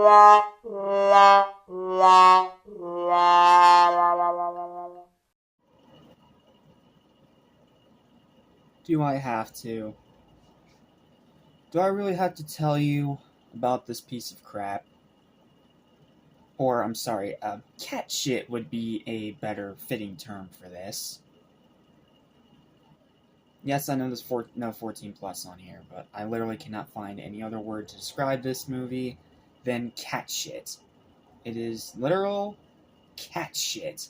Do I have to? Do I really have to tell you about this piece of crap? Or, I'm sorry, cat shit would be a better fitting term for this. Yes, I know there's no 14 plus on here, but I literally cannot find any other word to describe this movie than cat shit. It is literal cat shit.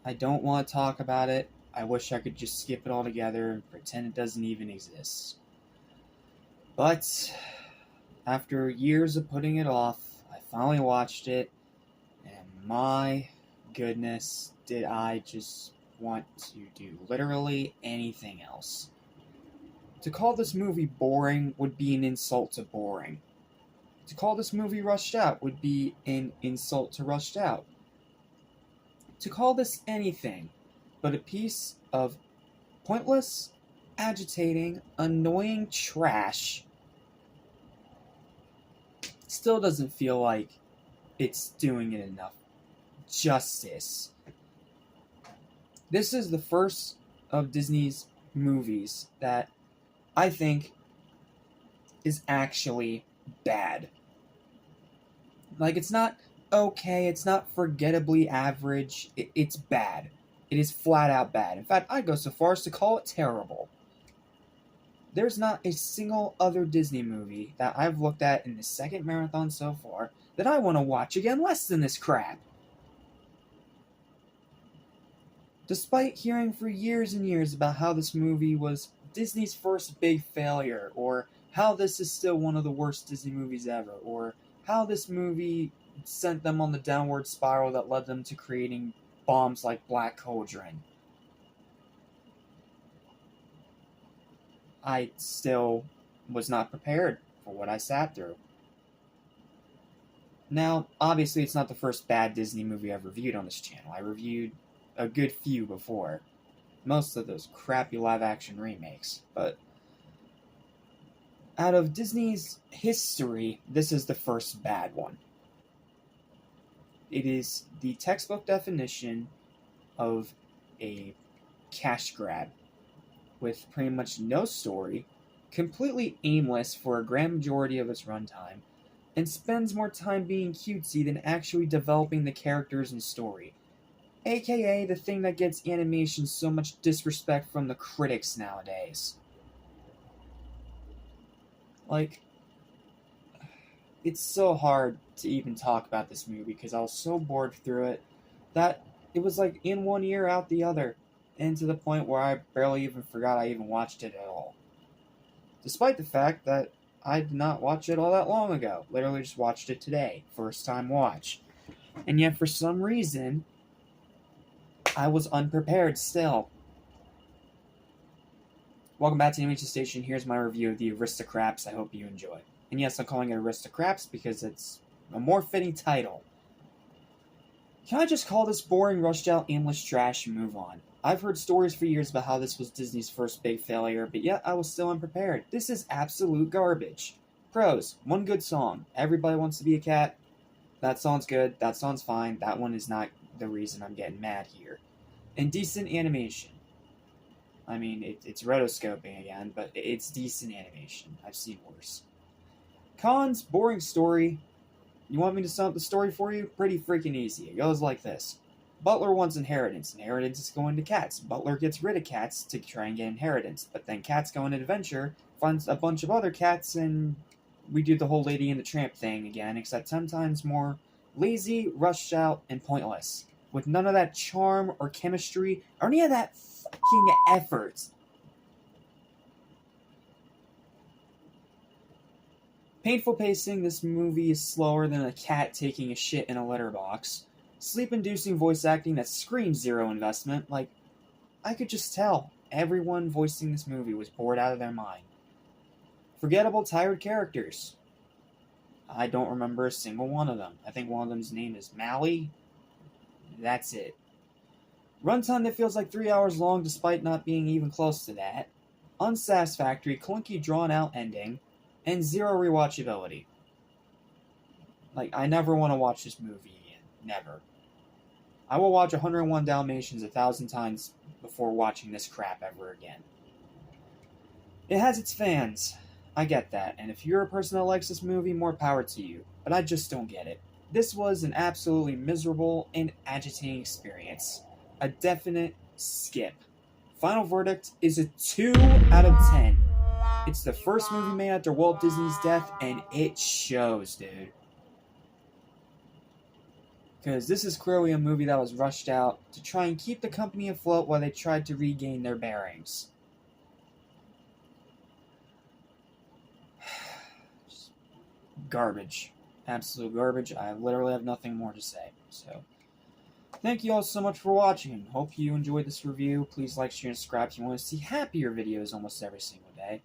I don't want to talk about it. I wish I could just skip it altogether and pretend it doesn't even exist. But after years of putting it off, I finally watched it, and my goodness, did I just want to do literally anything else. To call this movie boring would be an insult to boring. To call this movie rushed out would be an insult to rushed out. To call this anything but a piece of pointless, agitating, annoying trash still doesn't feel like it's doing it enough justice. This is the first of Disney's movies that I think is actually bad. Like, it's not okay, it's not forgettably average, it's bad. It is flat out bad. In fact, I'd go so far as to call it terrible. There's not a single other Disney movie that I've looked at in the second marathon so far that I want to watch again less than this crap. Despite hearing for years and years about how this movie was Disney's first big failure, or how this is still one of the worst Disney movies ever, or how this movie sent them on the downward spiral that led them to creating bombs like Black Cauldron, I still was not prepared for what I sat through. Now, obviously, it's not the first bad Disney movie I've reviewed on this channel. I reviewed a good few before. Most of those crappy live-action remakes. But out of Disney's history, this is the first bad one. It is the textbook definition of a cash grab, with pretty much no story, completely aimless for a grand majority of its runtime, and spends more time being cutesy than actually developing the characters and story. AKA the thing that gets animation so much disrespect from the critics nowadays. Like, it's so hard to even talk about this movie because I was so bored through it that it was like in one ear, out the other, and to the point where I barely even forgot I even watched it at all. Despite the fact that I did not watch it all that long ago. Literally just watched it today. First time watch. And yet for some reason, I was unprepared still. Welcome back to the Animation Station. Here's my review of the Aristocraps. I hope you enjoy. And yes, I'm calling it Aristocraps because it's a more fitting title. Can I just call this boring, rushed out, aimless trash and move on? I've heard stories for years about how this was Disney's first big failure, but yet I was still unprepared. This is absolute garbage. Pros: one good song. Everybody Wants to Be a Cat. That song's good. That song's fine. That one is not the reason I'm getting mad here. And decent animation. I mean, it's rotoscoping again, but it's decent animation. I've seen worse. Cons: boring story. You want me to sum up the story for you? Pretty freaking easy. It goes like this. Butler wants inheritance. Inheritance is going to cats. Butler gets rid of cats to try and get inheritance. But then cats go on an adventure, finds a bunch of other cats, and we do the whole Lady and the Tramp thing again, except 10 times more lazy, rushed out, and pointless. With none of that charm or chemistry or any of that fucking effort. Painful pacing, this movie is slower than a cat taking a shit in a litter box. Sleep-inducing voice acting that screams zero investment. Like, I could just tell everyone voicing this movie was bored out of their mind. Forgettable, tired characters. I don't remember a single one of them. I think one of them's name is Mally. That's it. Runtime that feels like 3 hours long despite not being even close to that. Unsatisfactory, clunky, drawn-out ending. And zero rewatchability. Like, I never want to watch this movie again. Never. I will watch 101 Dalmatians 1,000 times before watching this crap ever again. It has its fans. I get that, and if you're a person that likes this movie, more power to you. But I just don't get it. This was an absolutely miserable and agitating experience. A definite skip. Final verdict is a 2 out of 10. It's the first movie made after Walt Disney's death, and it shows, dude. Because this is clearly a movie that was rushed out to try and keep the company afloat while they tried to regain their bearings. Garbage. Absolute garbage. I literally have nothing more to say. So, thank you all so much for watching. Hope you enjoyed this review. Please like, share, and subscribe if you want to see happier videos almost every single day.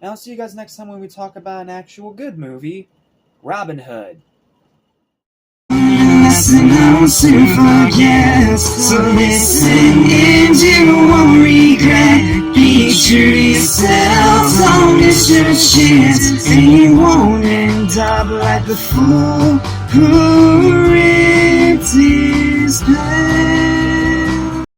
And I'll see you guys next time when we talk about an actual good movie, Robin Hood. Listen, I will soon forget. So listen and you won't regret. Be true to yourself, don't miss your chance, and you won't end up like the fool who ripped his pants.